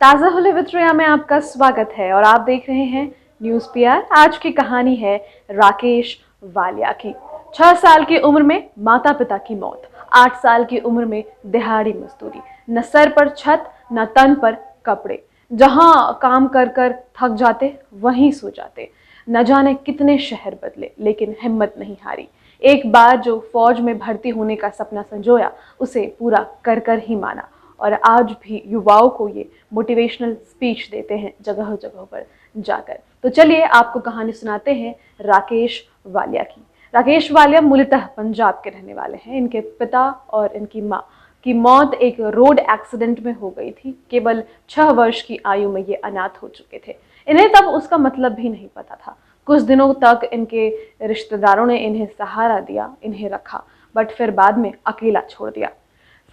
ताज़ा हुले विद रिया में आपका स्वागत है और आप देख रहे हैं न्यूज़ पीआर। आज की कहानी है राकेश वालिया की। 6 साल की उम्र में माता पिता की मौत, 8 साल की उम्र में दिहाड़ी मजदूरी, न सर पर छत न तन पर कपड़े, जहां काम कर कर थक जाते वहीं सो जाते। न जाने कितने शहर बदले लेकिन हिम्मत नहीं हारी। एक बार जो फौज में भर्ती होने का सपना संजोया उसे पूरा कर कर ही माना और आज भी युवाओं को ये मोटिवेशनल स्पीच देते हैं जगह जगह पर जाकर। तो चलिए आपको कहानी सुनाते हैं राकेश वालिया की। राकेश वालिया मूलतः पंजाब के रहने वाले हैं। इनके पिता और इनकी माँ की मौत एक रोड एक्सीडेंट में हो गई थी। केवल 6 वर्ष की आयु में ये अनाथ हो चुके थे। इन्हें तब उसका मतलब भी नहीं पता था। कुछ दिनों तक इनके रिश्तेदारों ने इन्हें सहारा दिया, इन्हें रखा, बट फिर बाद में अकेला छोड़ दिया।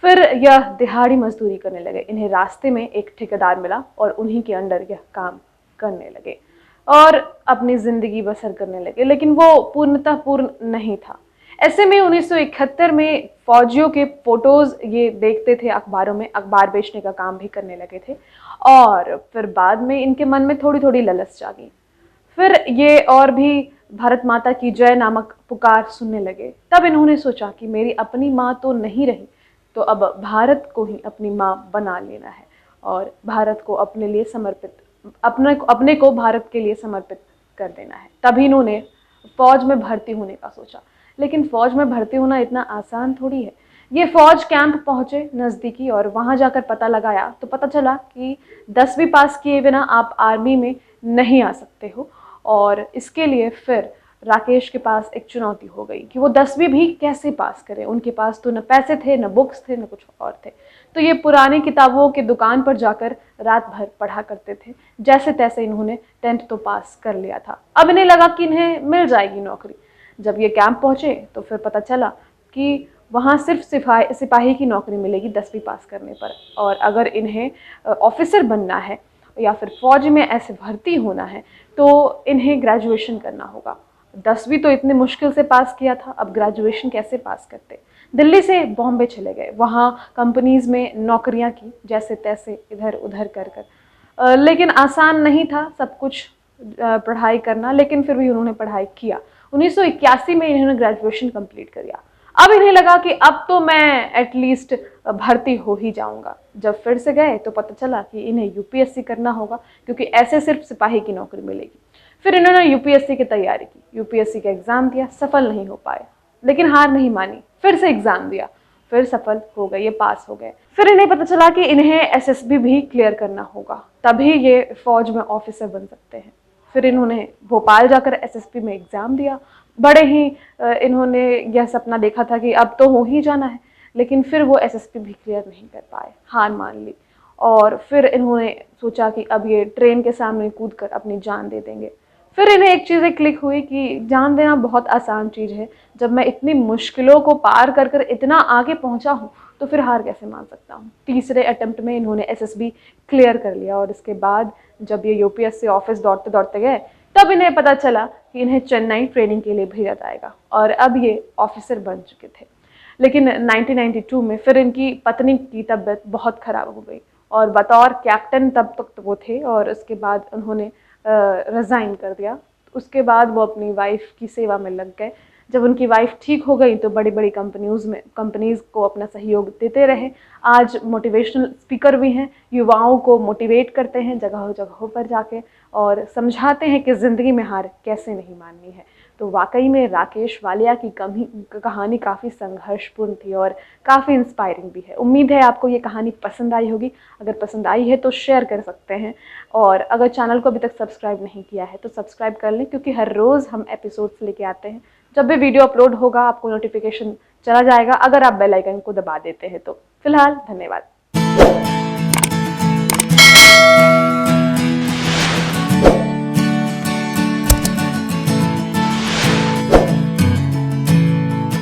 फिर यह दिहाड़ी मजदूरी करने लगे। इन्हें रास्ते में एक ठेकेदार मिला और उन्हीं के अंडर यह काम करने लगे और अपनी जिंदगी बसर करने लगे, लेकिन वो पूर्णतः पूर्ण नहीं था। ऐसे में 1971 में फौजियों के फोटोज ये देखते थे अखबारों में, अखबार बेचने का काम भी करने लगे थे और फिर बाद में इनके मन में थोड़ी थोड़ी ललच जागी। फिर ये और भी भारत माता की जय नामक पुकार सुनने लगे। तब इन्होंने सोचा कि मेरी अपनी माँ तो नहीं रही, तो अब भारत को ही अपनी माँ बना लेना है और भारत को अपने लिए समर्पित, अपने को भारत के लिए समर्पित कर देना है। तभी इन्होंने फौज में भर्ती होने का सोचा। लेकिन फौज में भर्ती होना इतना आसान थोड़ी है। ये फौज कैंप पहुंचे नज़दीकी और वहां जाकर पता लगाया तो पता चला कि 10वीं पास किए बिना आप आर्मी में नहीं आ सकते हो। और इसके लिए फिर राकेश के पास एक चुनौती हो गई कि वो 10वीं भी कैसे पास करें। उनके पास तो न पैसे थे, न बुक्स थे, न कुछ और थे। तो ये पुरानी किताबों की दुकान पर जाकर रात भर पढ़ा करते थे। जैसे तैसे इन्होंने 10th तो पास कर लिया था। अब इन्हें लगा कि इन्हें मिल जाएगी नौकरी। जब ये कैंप पहुंचे तो फिर पता चला कि वहाँ सिर्फ सिपाही की नौकरी मिलेगी 10वीं पास करने पर, और अगर इन्हें ऑफिसर बनना है या फिर फौज में ऐसे भर्ती होना है तो इन्हें ग्रेजुएशन करना होगा। 10वीं तो इतने मुश्किल से पास किया था, अब ग्रेजुएशन कैसे पास करते। दिल्ली से बॉम्बे चले गए, वहाँ कंपनीज में नौकरियाँ की जैसे तैसे इधर उधर कर कर। लेकिन आसान नहीं था सब कुछ पढ़ाई करना, लेकिन फिर भी उन्होंने पढ़ाई किया। 1981 में इन्होंने ग्रेजुएशन कंप्लीट कर लिया। अब इन्हें लगा कि अब तो मैं एटलीस्ट भर्ती हो ही जाऊंगा। जब फिर से गए तो पता चला कि इन्हें यूपीएससी करना होगा, क्योंकि ऐसे सिर्फ सिपाही की नौकरी मिलेगी। फिर इन्होंने यूपीएससी की तैयारी की, यूपीएससी का एग्जाम दिया, सफल नहीं हो पाए, लेकिन हार नहीं मानी, फिर से एग्जाम दिया, फिर सफल हो गए, ये पास हो गए। फिर इन्हें पता चला कि इन्हें एसएसबी भी क्लियर करना होगा, तभी ये फौज में ऑफिसर बन सकते हैं। फिर इन्होंने भोपाल जाकर एसएसबी में एग्जाम दिया। बड़े ही इन्होंने यह सपना देखा था कि अब तो हो ही जाना है, लेकिन फिर वो एसएसबी भी क्लियर नहीं कर पाए, हार मान ली। और फिर इन्होंने सोचा कि अब ये ट्रेन के सामने कूद कर अपनी जान दे देंगे। फिर इन्हें एक चीज़ क्लिक हुई कि जान देना बहुत आसान चीज़ है। जब मैं इतनी मुश्किलों को पार कर कर इतना आगे पहुंचा हूँ तो फिर हार कैसे मान सकता हूँ। तीसरे अटेम्प्ट में इन्होंने एसएसबी क्लियर कर लिया और इसके बाद जब ये यूपीएससी ऑफिस दौड़ते दौड़ते गए तब इन्हें पता चला कि इन्हें चेन्नई ट्रेनिंग के लिए भेजा जाएगा और अब ये ऑफिसर बन चुके थे। लेकिन 1992 में फिर इनकी पत्नी की तबीयत बहुत ख़राब हो गई और बतौर कैप्टन तब तक तो वो थे और उसके बाद उन्होंने रिज़ाइन कर दिया। उसके बाद वो अपनी वाइफ की सेवा में लग गए। जब उनकी वाइफ ठीक हो गई तो बड़ी बड़ी कंपनीज़ को अपना सहयोग देते रहे। आज मोटिवेशनल स्पीकर भी हैं, युवाओं को मोटिवेट करते हैं जगहों जगहों पर जाके और समझाते हैं कि ज़िंदगी में हार कैसे नहीं माननी है। तो वाकई में राकेश वालिया की कहानी काफ़ी संघर्षपूर्ण थी और काफ़ी इंस्पायरिंग भी है। उम्मीद है आपको ये कहानी पसंद आई होगी। अगर पसंद आई है तो शेयर कर सकते हैं और अगर चैनल को अभी तक सब्सक्राइब नहीं किया है तो सब्सक्राइब कर लें, क्योंकि हर रोज़ हम एपिसोड्स लेके आते हैं। जब भी वीडियो अपलोड होगा आपको नोटिफिकेशन चला जाएगा, अगर आप बेल आइकन को दबा देते हैं तो। फिलहाल धन्यवाद।